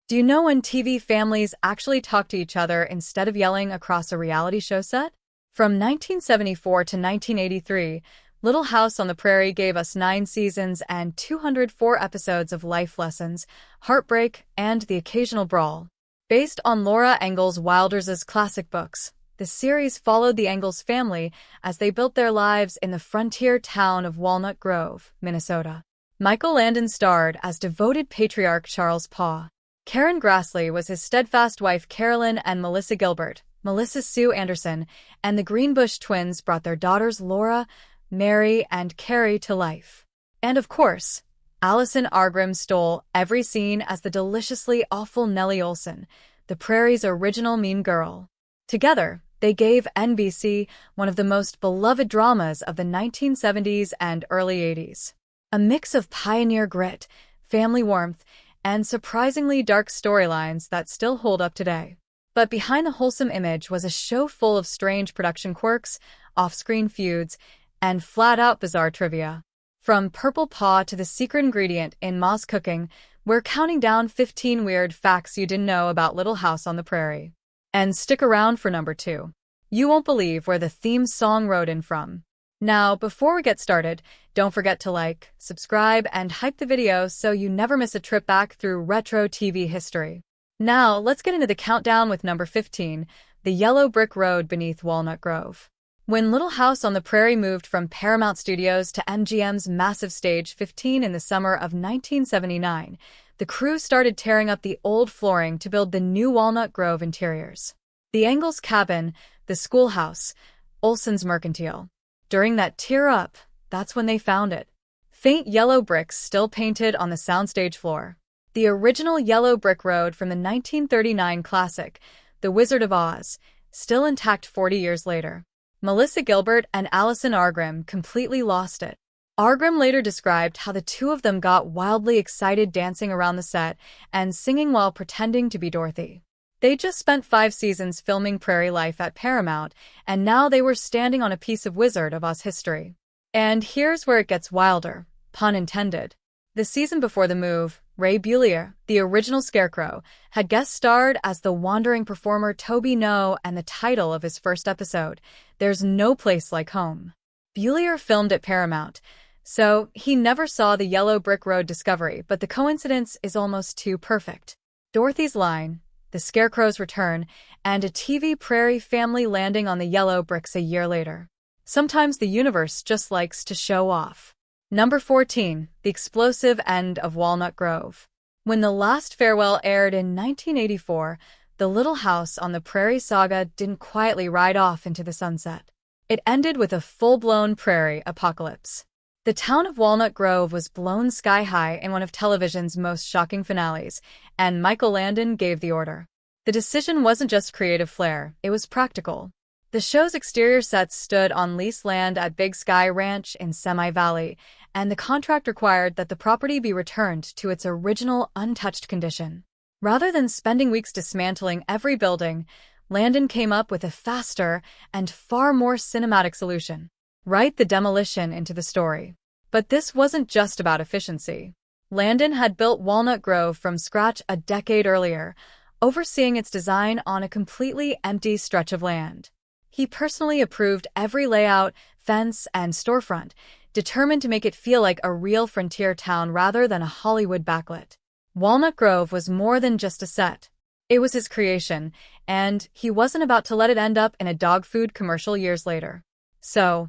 Do you know when TV families actually talk to each other instead of yelling across a reality show set? From 1974 to 1983, Little House on the Prairie gave us 9 seasons and 204 episodes of life lessons, heartbreak, and the occasional brawl. Based on Laura Ingalls Wilder's classic books, the series followed the Ingalls family as they built their lives in the frontier town of Walnut Grove, Minnesota. Michael Landon starred as devoted patriarch Charles Paw. Karen Grassley was his steadfast wife Carolyn, and Melissa Gilbert, Melissa Sue Anderson, and the Greenbush twins brought their daughters Laura, Mary, and Carrie to life. And of course, Allison Argrim stole every scene as the deliciously awful Nellie Olsen, the Prairie's original mean girl. Together, they gave NBC one of the most beloved dramas of the 1970s and early 80s. A mix of pioneer grit, family warmth, and surprisingly dark storylines that still hold up today. But behind the wholesome image was a show full of strange production quirks, off-screen feuds, and flat-out bizarre trivia. From Purple Paw to the secret ingredient in Ma's cooking, we're counting down 15 weird facts you didn't know about Little House on the Prairie. And stick around for number 2. You won't believe where the theme song wrote in from. Now, before we get started, don't forget to like, subscribe, and hype the video so you never miss a trip back through retro TV history. Now, let's get into the countdown with number 15, the yellow brick road beneath Walnut Grove. When Little House on the Prairie moved from Paramount Studios to MGM's massive Stage 15 in the summer of 1979, the crew started tearing up the old flooring to build the new Walnut Grove interiors. The Ingalls cabin, the schoolhouse, Olsen's mercantile. During that tear-up, that's when they found it. Faint yellow bricks still painted on the soundstage floor. The original yellow brick road from the 1939 classic, The Wizard of Oz, still intact 40 years later. Melissa Gilbert and Allison Argrim completely lost it. Argrim later described how the two of them got wildly excited dancing around the set and singing while pretending to be Dorothy. They just spent 5 seasons filming Prairie life at Paramount, and now they were standing on a piece of Wizard of Oz history. And here's where it gets wilder, pun intended. The season before the move, Ray Bullier, the original Scarecrow, had guest starred as the wandering performer Toby No, and the title of his first episode, There's No Place Like Home. Bullier filmed at Paramount, so he never saw the yellow brick road discovery, but the coincidence is almost too perfect. Dorothy's line, the Scarecrow's return, and a TV Prairie family landing on the yellow bricks a year later. Sometimes the universe just likes to show off. Number 14, the explosive end of Walnut Grove. When The Last Farewell aired in 1984, the Little House on the Prairie saga didn't quietly ride off into the sunset. It ended with a full-blown prairie apocalypse. The town of Walnut Grove was blown sky-high in one of television's most shocking finales, and Michael Landon gave the order. The decision wasn't just creative flair, it was practical. The show's exterior sets stood on leased land at Big Sky Ranch in Semi Valley, and the contract required that the property be returned to its original untouched condition. Rather than spending weeks dismantling every building, Landon came up with a faster and far more cinematic solution. Write the demolition into the story. But this wasn't just about efficiency. Landon had built Walnut Grove from scratch a decade earlier, overseeing its design on a completely empty stretch of land. He personally approved every layout, fence, and storefront, determined to make it feel like a real frontier town rather than a Hollywood backlit. Walnut Grove was more than just a set. It was his creation, and he wasn't about to let it end up in a dog food commercial years later. So,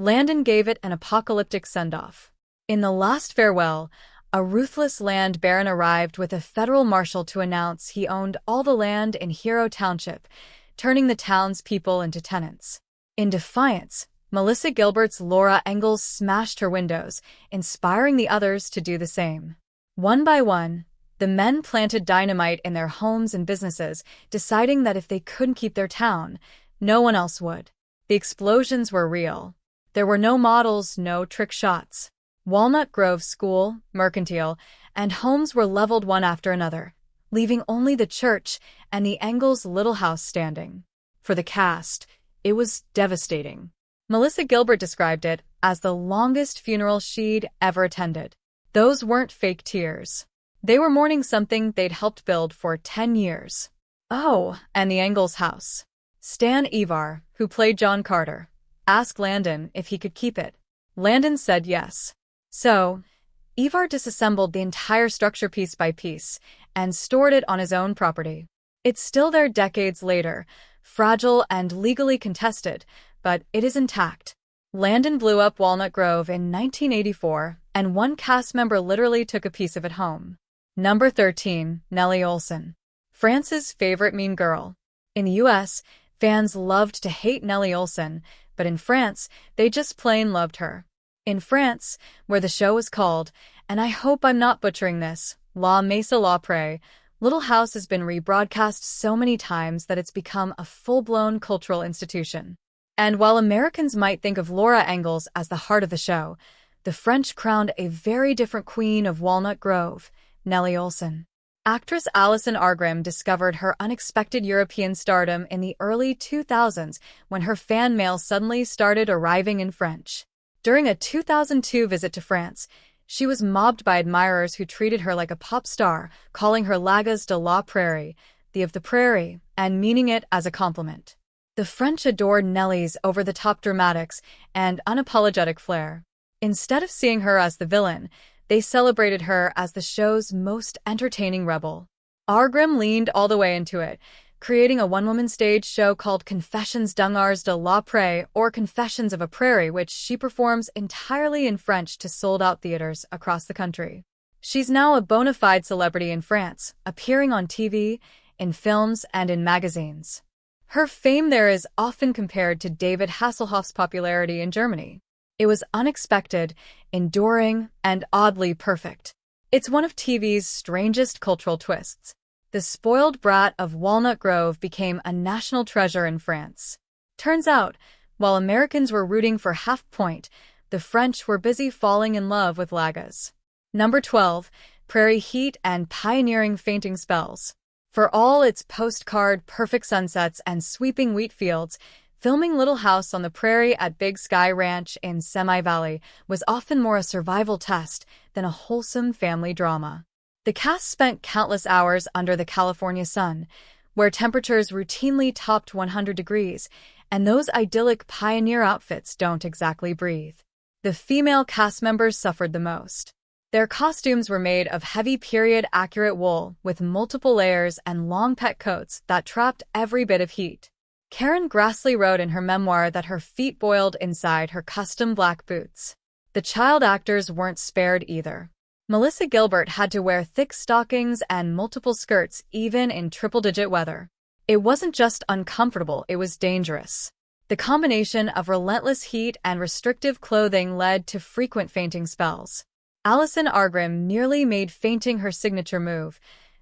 Landon gave it an apocalyptic send-off. In The Last Farewell, a ruthless land baron arrived with a federal marshal to announce he owned all the land in Hero Township, turning the town's people into tenants. In defiance, Melissa Gilbert's Laura Ingalls smashed her windows, inspiring the others to do the same. One by one, the men planted dynamite in their homes and businesses, deciding that if they couldn't keep their town, no one else would. The explosions were real. There were no models, no trick shots. Walnut Grove School, mercantile, and homes were leveled one after another, leaving only the church and the Ingalls' little house standing. For the cast, it was devastating. Melissa Gilbert described it as the longest funeral she'd ever attended. Those weren't fake tears. They were mourning something they'd helped build for 10 years. Oh, and the Ingalls house. Stan Ivar, who played John Carter, asked Landon if he could keep it. Landon said yes. So, Ivar disassembled the entire structure piece by piece and stored it on his own property. It's still there decades later, fragile and legally contested, but it is intact. Landon blew up Walnut Grove in 1984, and one cast member literally took a piece of it home. Number 13, Nellie Olsen. France's favorite mean girl. In the US, fans loved to hate Nellie Olsen, but in France, they just plain loved her. In France, where the show was called, and I hope I'm not butchering this, La Mesa La Prairie, Little House has been rebroadcast so many times that it's become a full-blown cultural institution. And while Americans might think of Laura Ingalls as the heart of the show, the French crowned a very different queen of Walnut Grove, Nellie Olsen. Actress Alison Argrim discovered her unexpected European stardom in the early 2000s when her fan mail suddenly started arriving in French. During a 2002 visit to France, she was mobbed by admirers who treated her like a pop star, calling her Lagas de la Prairie, the of the prairie, and meaning it as a compliment. The French adored Nellie's over-the-top dramatics and unapologetic flair. Instead of seeing her as the villain, they celebrated her as the show's most entertaining rebel. Argrim leaned all the way into it, creating a one-woman stage show called Confessions d'Angars de la Prairie, or Confessions of a Prairie, which she performs entirely in French to sold-out theaters across the country. She's now a bona fide celebrity in France, appearing on TV, in films, and in magazines. Her fame there is often compared to David Hasselhoff's popularity in Germany. It was unexpected, enduring, and oddly perfect. It's one of TV's strangest cultural twists. The spoiled brat of Walnut Grove became a national treasure in France. Turns out, while Americans were rooting for Half Point, the French were busy falling in love with Lagas. Number 12, Prairie Heat and Pioneering Fainting Spells. For all its postcard perfect sunsets and sweeping wheat fields, filming Little House on the Prairie at Big Sky Ranch in Semi Valley was often more a survival test than a wholesome family drama. The cast spent countless hours under the California sun, where temperatures routinely topped 100 degrees, and those idyllic pioneer outfits don't exactly breathe. The female cast members suffered the most. Their costumes were made of heavy period-accurate wool with multiple layers and long pet coats that trapped every bit of heat. Karen Grassley wrote in her memoir that her feet boiled inside her custom black boots. The child actors weren't spared either. Melissa Gilbert had to wear thick stockings and multiple skirts even in triple-digit weather. It wasn't just uncomfortable, it was dangerous. The combination of relentless heat and restrictive clothing led to frequent fainting spells. Alison Argrim nearly made fainting her signature move,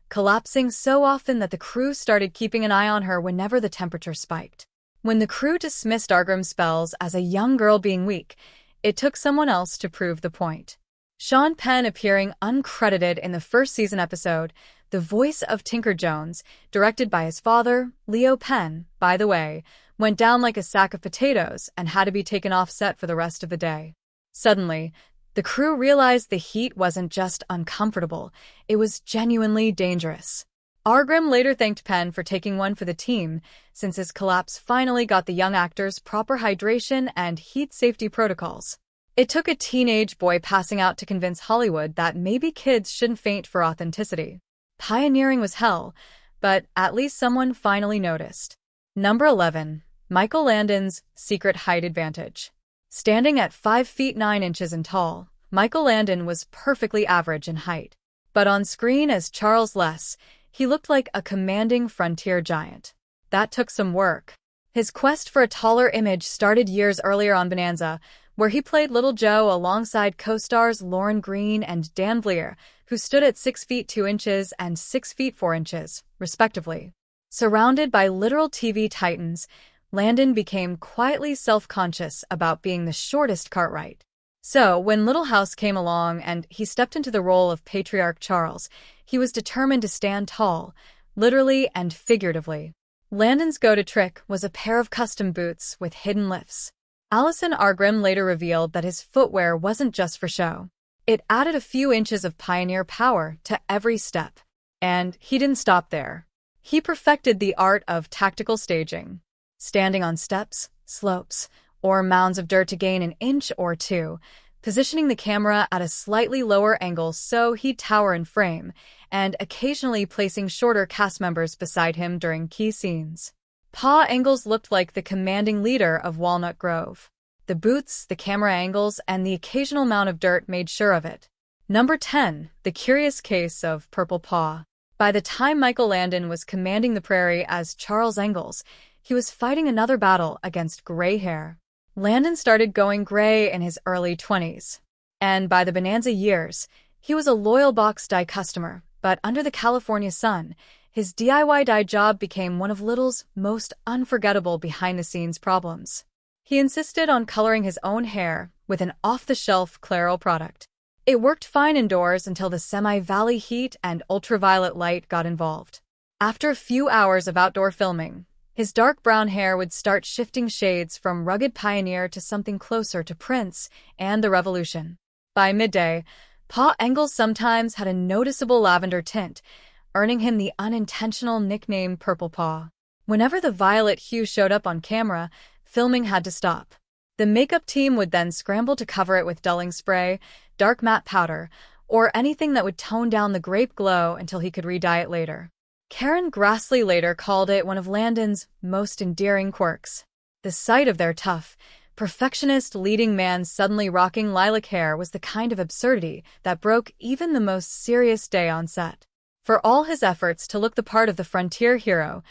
collapsing so often that the crew started keeping an eye on her whenever the temperature spiked. When the crew dismissed Argrim's spells as a young girl being weak, it took someone else to prove the point. Sean Penn, appearing uncredited in the first season episode, the voice of Tinker Jones, directed by his father, Leo Penn, by the way, went down like a sack of potatoes and had to be taken off set for the rest of the day. Suddenly, the crew realized the heat wasn't just uncomfortable, it was genuinely dangerous. Argrim later thanked Penn for taking one for the team, since his collapse finally got the young actors proper hydration and heat safety protocols. It took a teenage boy passing out to convince Hollywood that maybe kids shouldn't faint for authenticity. Pioneering was hell, but at least someone finally noticed. Number 11. Michael Landon's Secret Height Advantage. Standing at 5 feet 9 inches tall, Michael Landon was perfectly average in height. But on screen as Charles Less, he looked like a commanding frontier giant. That took some work. His quest for a taller image started years earlier on Bonanza, where he played Little Joe alongside co-stars Lauren Green and Dan Vlier, who stood at 6 feet 2 inches and 6 feet 4 inches, respectively. Surrounded by literal TV titans, Landon became quietly self-conscious about being the shortest Cartwright. So, when Little House came along and he stepped into the role of Patriarch Charles, he was determined to stand tall, literally and figuratively. Landon's go-to trick was a pair of custom boots with hidden lifts. Alison Argrim later revealed that his footwear wasn't just for show. It added a few inches of pioneer power to every step. And he didn't stop there. He perfected the art of tactical staging, standing on steps, slopes, or mounds of dirt to gain an inch or two, positioning the camera at a slightly lower angle so he'd tower in frame, and occasionally placing shorter cast members beside him during key scenes. Pa Ingalls looked like the commanding leader of Walnut Grove. The boots, the camera angles, and the occasional mound of dirt made sure of it. Number 10. The Curious Case of Purple Pa. By the time Michael Landon was commanding the Prairie as Charles Ingalls, he was fighting another battle against gray hair. Landon started going gray in his early 20s. And by the Bonanza years, he was a loyal box dye customer, but under the California sun, his DIY dye job became one of Little's most unforgettable behind-the-scenes problems. He insisted on coloring his own hair with an off-the-shelf Clairol product. It worked fine indoors until the semi-valley heat and ultraviolet light got involved. After a few hours of outdoor filming, his dark brown hair would start shifting shades from rugged pioneer to something closer to Prince and the Revolution. By midday, Pa Ingalls sometimes had a noticeable lavender tint, earning him the unintentional nickname Purple Pa. Whenever the violet hue showed up on camera, filming had to stop. The makeup team would then scramble to cover it with dulling spray, dark matte powder, or anything that would tone down the grape glow until he could re-dye it later. Karen Grassley later called it one of Landon's most endearing quirks. The sight of their tough, perfectionist leading man suddenly rocking lilac hair was the kind of absurdity that broke even the most serious day on set. For all his efforts to look the part of the frontier hero,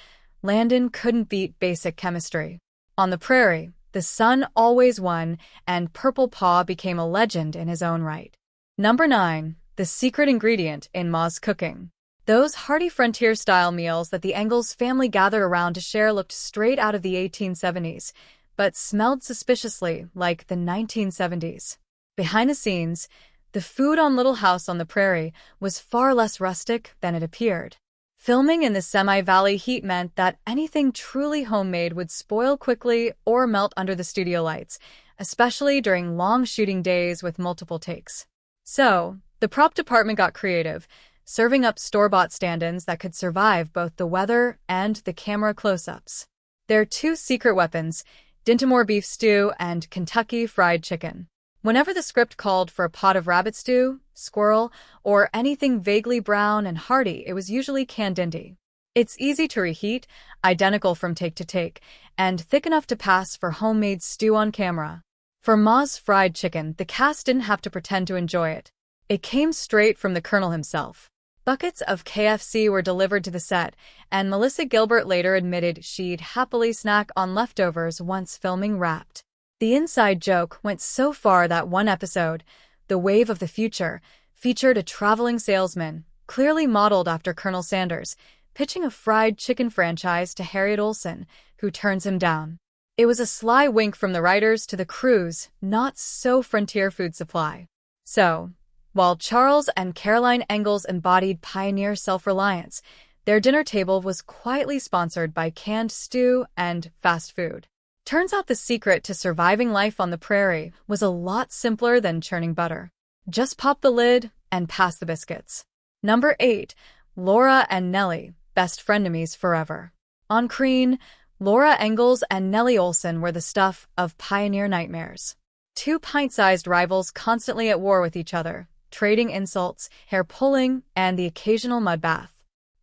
Landon couldn't beat basic chemistry. On the Prairie, the sun always won, and Purple Pa became a legend in his own right. Number 9. The secret ingredient in Ma's cooking. Those hearty frontier-style meals that the Ingalls family gathered around to share looked straight out of the 1870s, but smelled suspiciously like the 1970s. Behind the scenes, the food on Little House on the Prairie was far less rustic than it appeared. Filming in the semi-valley heat meant that anything truly homemade would spoil quickly or melt under the studio lights, especially during long shooting days with multiple takes. So, the prop department got creative, serving up store-bought stand-ins that could survive both the weather and the camera close-ups. Their two secret weapons, Dintamore beef stew and Kentucky fried chicken. Whenever the script called for a pot of rabbit stew, squirrel, or anything vaguely brown and hearty, it was usually canned dinty. It's easy to reheat, identical from take to take, and thick enough to pass for homemade stew on camera. For Ma's fried chicken, the cast didn't have to pretend to enjoy it. It came straight from the Colonel himself. Buckets of KFC were delivered to the set, and Melissa Gilbert later admitted she'd happily snack on leftovers once filming wrapped. The inside joke went so far that one episode, The Wave of the Future, featured a traveling salesman, clearly modeled after Colonel Sanders, pitching a fried chicken franchise to Harriet Olsen, who turns him down. It was a sly wink from the writers to the crew's not-so-frontier food supply. So, while Charles and Caroline Ingalls embodied pioneer self-reliance, their dinner table was quietly sponsored by canned stew and fast food. Turns out the secret to surviving life on the Prairie was a lot simpler than churning butter. Just pop the lid and pass the biscuits. Number 8. Laura and Nellie, best frenemies forever. On screen, Laura Ingalls and Nellie Olsen were the stuff of pioneer nightmares. Two pint-sized rivals constantly at war with each other, trading insults, hair-pulling, and the occasional mud bath.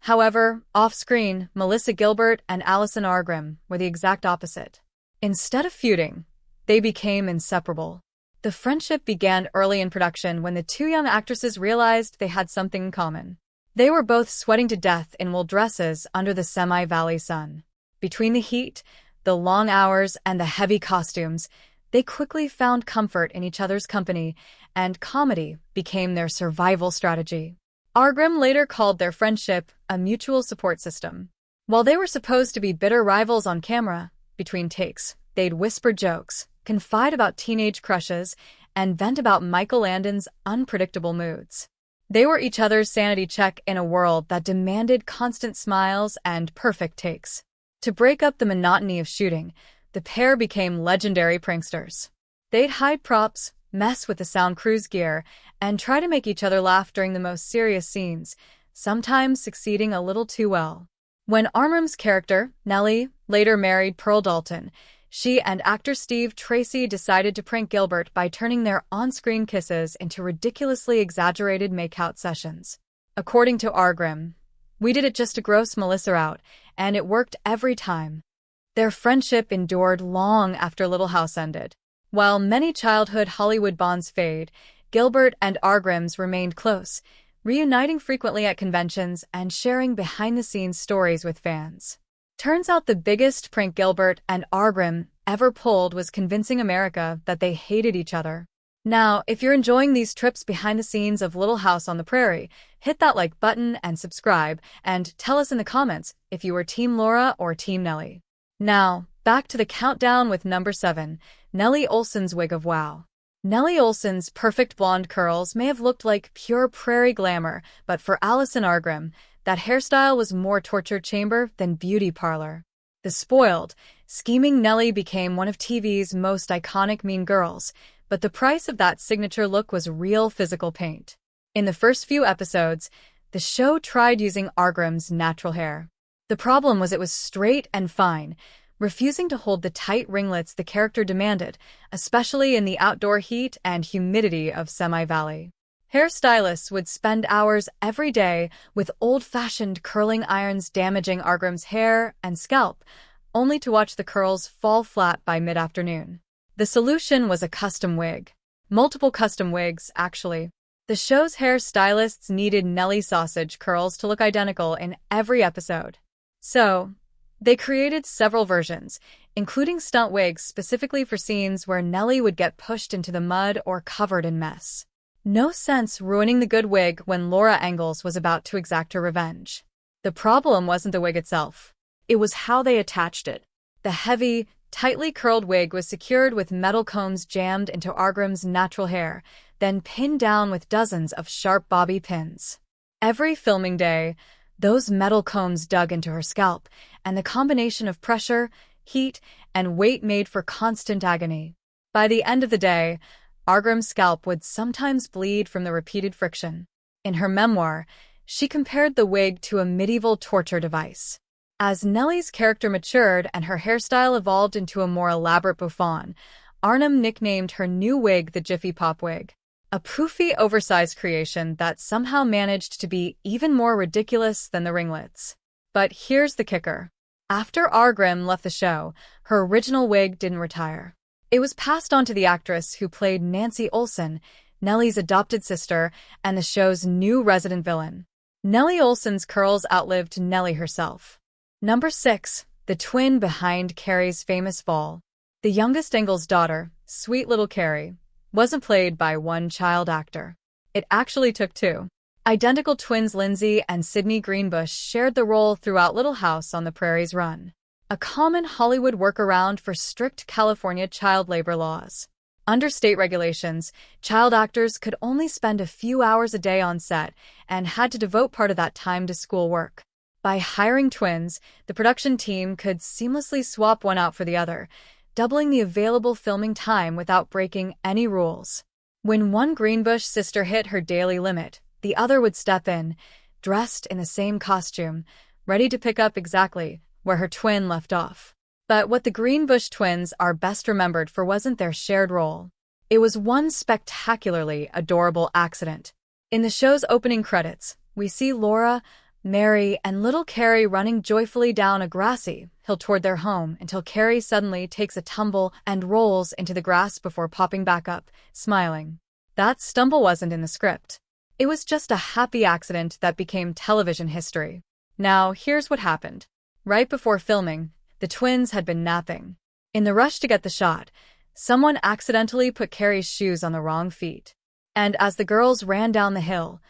However, off-screen, Melissa Gilbert and Allison Argrim were the exact opposite. Instead of feuding, they became inseparable. The friendship began early in production when the two young actresses realized they had something in common. They were both sweating to death in wool dresses under the semi-valley sun. Between the heat, the long hours, and the heavy costumes, they quickly found comfort in each other's company, and comedy became their survival strategy. Argrim later called their friendship a mutual support system. While they were supposed to be bitter rivals on camera, between takes, they'd whisper jokes, confide about teenage crushes, and vent about Michael Landon's unpredictable moods. They were each other's sanity check in a world that demanded constant smiles and perfect takes. To break up the monotony of shooting, the pair became legendary pranksters. They'd hide props, mess with the sound crew's gear, and try to make each other laugh during the most serious scenes, sometimes succeeding a little too well. When Armstrong's character, Nellie, later married Pearl Dalton, she and actor Steve Tracy decided to prank Gilbert by turning their on-screen kisses into ridiculously exaggerated makeout sessions. According to Armstrong, "We did it just to gross Melissa out, and it worked every time." Their friendship endured long after Little House ended. While many childhood Hollywood bonds fade, Gilbert and Armstrong remained close, reuniting frequently at conventions and sharing behind-the-scenes stories with fans. Turns out the biggest prank Gilbert and Armstrong ever pulled was convincing America that they hated each other. Now, if you're enjoying these trips behind the scenes of Little House on the Prairie, hit that like button and subscribe, and tell us in the comments if you were Team Laura or Team Nellie. Now, back to the countdown with number 7, Nellie Olsen's wig of wow. Nellie Olsen's perfect blonde curls may have looked like pure prairie glamour, but for Allison Armstrong, that hairstyle was more torture chamber than beauty parlor. The spoiled, scheming Nellie became one of TV's most iconic mean girls, but the price of that signature look was real physical pain. In the first few episodes, the show tried using Armstrong's natural hair. The problem was it was straight and fine, refusing to hold the tight ringlets the character demanded, especially in the outdoor heat and humidity of Semi Valley. Hairstylists would spend hours every day with old-fashioned curling irons damaging Armstrong's hair and scalp, only to watch the curls fall flat by mid-afternoon. The solution was a custom wig. Multiple custom wigs, actually. The show's hairstylists needed Nellie sausage curls to look identical in every episode. So, they created several versions, including stunt wigs specifically for scenes where Nellie would get pushed into the mud or covered in mess. No sense ruining the good wig when Laura Ingalls was about to exact her revenge. The problem wasn't the wig itself. It was how they attached it. The heavy, tightly curled wig was secured with metal combs jammed into Armstrong's natural hair, then pinned down with dozens of sharp bobby pins. Every filming day, those metal combs dug into her scalp, and the combination of pressure, heat, and weight made for constant agony. By the end of the day, Armstrong's scalp would sometimes bleed from the repeated friction. In her memoir, she compared the wig to a medieval torture device. As Nellie's character matured and her hairstyle evolved into a more elaborate bouffant, Armstrong nicknamed her new wig the Jiffy Pop wig, a poofy, oversized creation that somehow managed to be even more ridiculous than the ringlets. But here's the kicker. After Armstrong left the show, her original wig didn't retire. It was passed on to the actress who played Nancy Olsen, Nellie's adopted sister and the show's new resident villain. Nellie Olsen's curls outlived Nellie herself. Number 6. The twin behind Carrie's famous fall. The youngest Ingalls daughter, sweet little Carrie, wasn't played by one child actor. It actually took two. Identical twins Lindsay and Sydney Greenbush shared the role throughout Little House on the Prairie's run, a common Hollywood workaround for strict California child labor laws. Under state regulations, child actors could only spend a few hours a day on set and had to devote part of that time to schoolwork. By hiring twins, the production team could seamlessly swap one out for the other, doubling the available filming time without breaking any rules. When one Greenbush sister hit her daily limit, the other would step in, dressed in the same costume, ready to pick up exactly where her twin left off. But what the Greenbush twins are best remembered for wasn't their shared role. It was one spectacularly adorable accident. In the show's opening credits, we see Laura, Mary, and little Carrie running joyfully down a grassy hill toward their home until Carrie suddenly takes a tumble and rolls into the grass before popping back up, smiling. That stumble wasn't in the script. It was just a happy accident that became television history. Now, here's what happened. Right before filming, the twins had been napping. In the rush to get the shot, someone accidentally put Carrie's shoes on the wrong feet. And as the girls ran down the hill,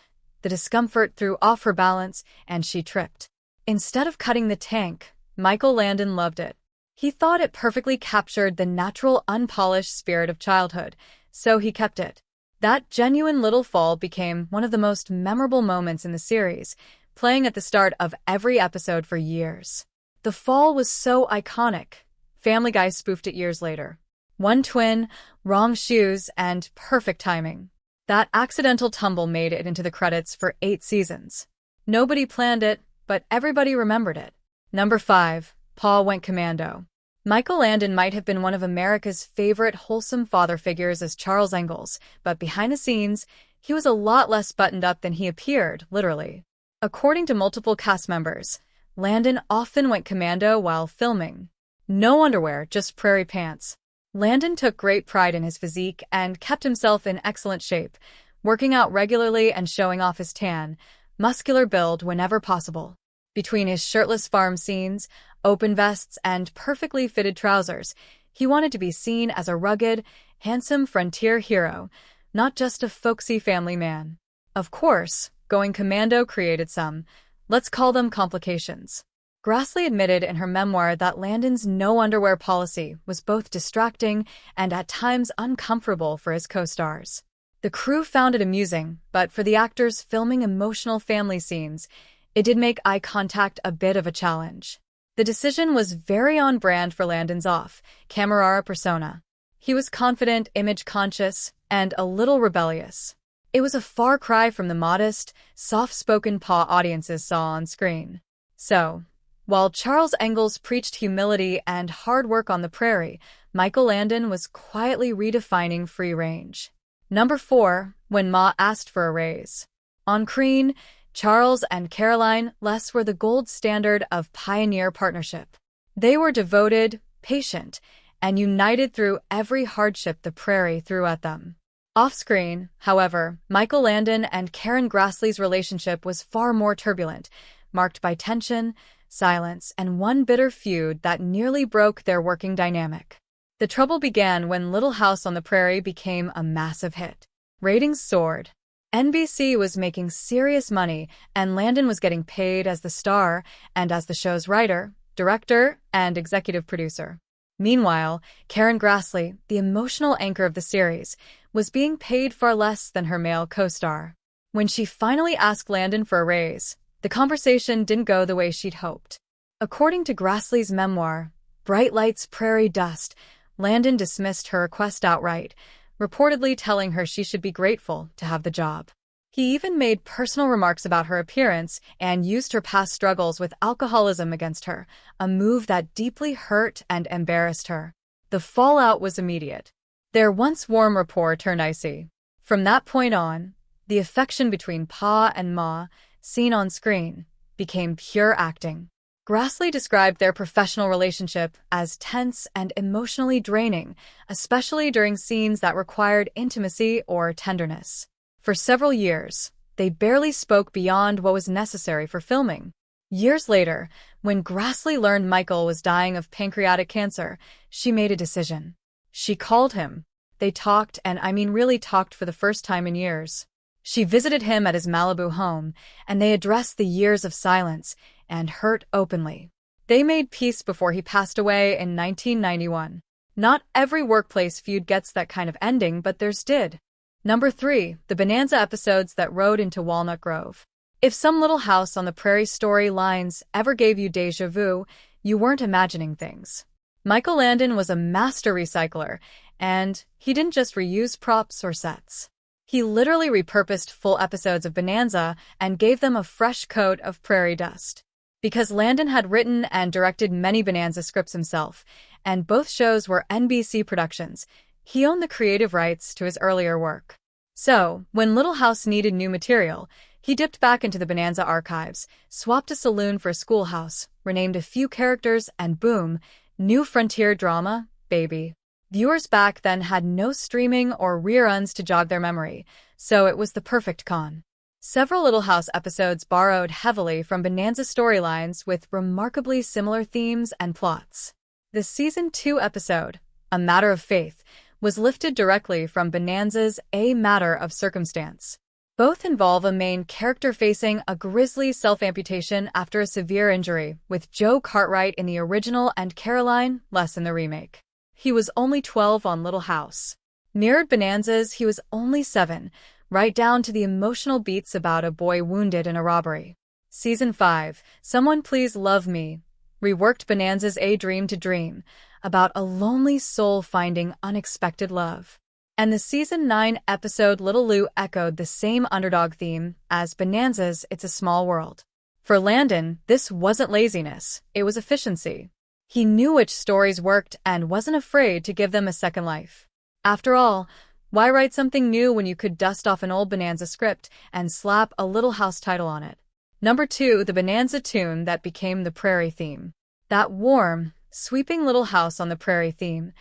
the discomfort threw off her balance and she tripped. Instead of cutting the tank, Michael Landon loved it. He thought it perfectly captured the natural, unpolished spirit of childhood, so he kept it. That genuine little fall became one of the most memorable moments in the series, playing at the start of every episode for years. The fall was so iconic, Family Guy spoofed it years later. One twin, wrong shoes, and perfect timing. That accidental tumble made it into the credits for 8 seasons. Nobody planned it, but everybody remembered it. Number 5. Pa Went Commando. Michael Landon might have been one of America's favorite wholesome father figures as Charles Ingalls, but behind the scenes, he was a lot less buttoned up than he appeared, literally. According to multiple cast members, Landon often went commando while filming. No underwear, just prairie pants. Landon took great pride in his physique and kept himself in excellent shape, working out regularly and showing off his tan, muscular build whenever possible. Between his shirtless farm scenes, open vests, and perfectly fitted trousers, he wanted to be seen as a rugged, handsome frontier hero, not just a folksy family man. Of course, going commando created some, let's call them complications. Grassley admitted in her memoir that Landon's no-underwear policy was both distracting and at times uncomfortable for his co-stars. The crew found it amusing, but for the actors filming emotional family scenes, it did make eye contact a bit of a challenge. The decision was very on brand for Landon's off-camera persona. He was confident, image-conscious, and a little rebellious. It was a far cry from the modest, soft-spoken Pa audiences saw on screen. So, while Charles Ingalls preached humility and hard work on the prairie, Michael Landon was quietly redefining free range. Number 4. When Ma Asked for a Raise. On screen, Charles and Caroline Les were the gold standard of pioneer partnership. They were devoted, patient, and united through every hardship the prairie threw at them. Off-screen, however, Michael Landon and Karen Grassley's relationship was far more turbulent, marked by tension, silence, and one bitter feud that nearly broke their working dynamic. The trouble began when Little House on the Prairie became a massive hit. Ratings soared. NBC was making serious money, and Landon was getting paid as the star and as the show's writer, director, and executive producer. Meanwhile, Karen Grassley, the emotional anchor of the series, was being paid far less than her male co-star. When she finally asked Landon for a raise, the conversation didn't go the way she'd hoped. According to Grassley's memoir, Bright Lights, Prairie Dust, Landon dismissed her request outright, reportedly telling her she should be grateful to have the job. He even made personal remarks about her appearance and used her past struggles with alcoholism against her, a move that deeply hurt and embarrassed her. The fallout was immediate. Their once warm rapport turned icy. From that point on, the affection between Pa and Ma, seen on screen, became pure acting. Grassley described their professional relationship as tense and emotionally draining, especially during scenes that required intimacy or tenderness. For several years, they barely spoke beyond what was necessary for filming. Years later, when Grassley learned Michael was dying of pancreatic cancer, she made a decision. She called him. They talked, and I mean really talked for the first time in years. She visited him at his Malibu home, and they addressed the years of silence and hurt openly. They made peace before he passed away in 1991. Not every workplace feud gets that kind of ending, but theirs did. Number 3. The Bonanza episodes that rode into Walnut Grove. If some Little House on the Prairie storylines ever gave you déjà vu, you weren't imagining things. Michael Landon was a master recycler, and he didn't just reuse props or sets. He literally repurposed full episodes of Bonanza and gave them a fresh coat of prairie dust. Because Landon had written and directed many Bonanza scripts himself, and both shows were NBC productions, he owned the creative rights to his earlier work. So, when Little House needed new material, he dipped back into the Bonanza archives, swapped a saloon for a schoolhouse, renamed a few characters, and boom, new frontier drama, baby. Viewers back then had no streaming or reruns to jog their memory, so it was the perfect con. Several Little House episodes borrowed heavily from Bonanza storylines with remarkably similar themes and plots. The Season 2 episode, A Matter of Faith, was lifted directly from Bonanza's A Matter of Circumstance. Both involve a main character facing a grisly self-amputation after a severe injury, with Joe Cartwright in the original and Caroline Les in the remake. He was only 12 on Little House. Mirrored Bonanza's he was only 7, right down to the emotional beats about a boy wounded in a robbery. Season 5, Someone Please Love Me, reworked Bonanza's A Dream to Dream, about a lonely soul finding unexpected love. And the season 9 episode Little Lou echoed the same underdog theme as Bonanza's It's a Small World. For Landon, this wasn't laziness, it was efficiency. He knew which stories worked and wasn't afraid to give them a second life. After all, why write something new when you could dust off an old Bonanza script and slap a Little House title on it? Number 2, the Bonanza tune that became the Prairie theme. That warm, sweeping Little House on the Prairie theme,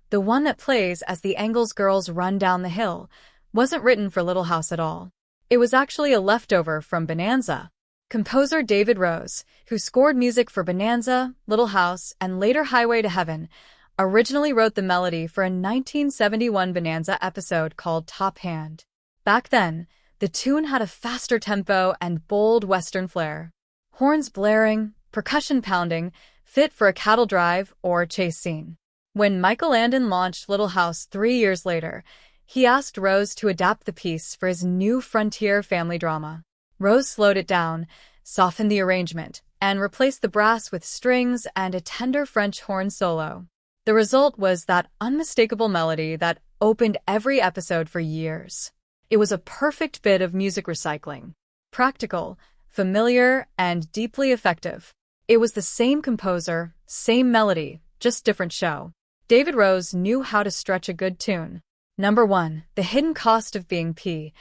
the one that plays as the Ingalls girls run down the hill, wasn't written for Little House at all. It was actually a leftover from Bonanza. Composer David Rose, who scored music for Bonanza, Little House, and later Highway to Heaven, originally wrote the melody for a 1971 Bonanza episode called Top Hand. Back then, the tune had a faster tempo and bold Western flair. Horns blaring, percussion pounding, fit for a cattle drive or chase scene. When Michael Landon launched Little House 3 years later, he asked Rose to adapt the piece for his new frontier family drama. Rose slowed it down, softened the arrangement, and replaced the brass with strings and a tender French horn solo. The result was that unmistakable melody that opened every episode for years. It was a perfect bit of music recycling. Practical, familiar, and deeply effective. It was the same composer, same melody, just different show. David Rose knew how to stretch a good tune. Number 1, the hidden cost of being P.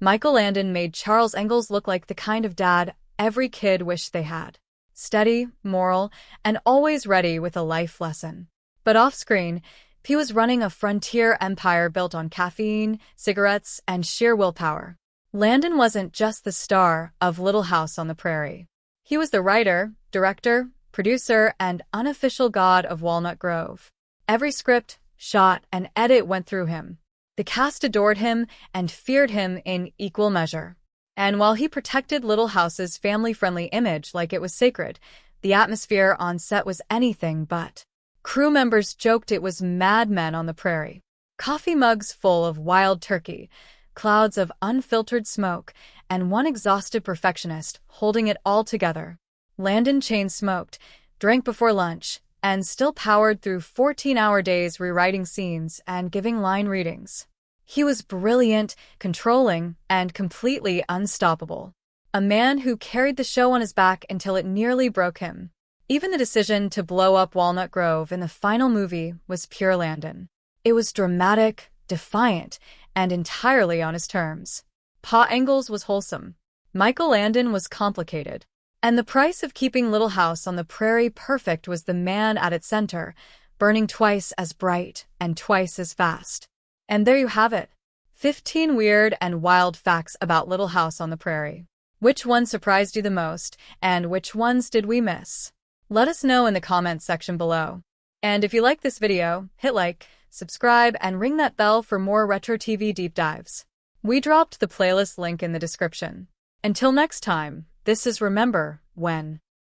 Michael Landon made Charles Ingalls look like the kind of dad every kid wished they had. Steady, moral, and always ready with a life lesson. But off-screen, P was running a frontier empire built on caffeine, cigarettes, and sheer willpower. Landon wasn't just the star of Little House on the Prairie. He was the writer, director, producer, and unofficial god of Walnut Grove. Every script, shot, and edit went through him. The cast adored him and feared him in equal measure. And while he protected Little House's family-friendly image like it was sacred, the atmosphere on set was anything but. Crew members joked it was Mad Men on the Prairie. Coffee mugs full of wild turkey, clouds of unfiltered smoke, and one exhausted perfectionist holding it all together. Landon chain-smoked, drank before lunch, and still powered through 14-hour days rewriting scenes and giving line readings. He was brilliant, controlling, and completely unstoppable. A man who carried the show on his back until it nearly broke him. Even the decision to blow up Walnut Grove in the final movie was pure Landon. It was dramatic, defiant, and entirely on his terms. Pa Ingalls was wholesome. Michael Landon was complicated. And the price of keeping Little House on the Prairie perfect was the man at its center, burning twice as bright and twice as fast. And there you have it. 15 weird and wild facts about Little House on the Prairie. Which one surprised you the most, and which ones did we miss? Let us know in the comments section below. And if you like this video, hit like, subscribe, and ring that bell for more retro TV deep dives. We dropped the playlist link in the description. Until next time, this is Remember When.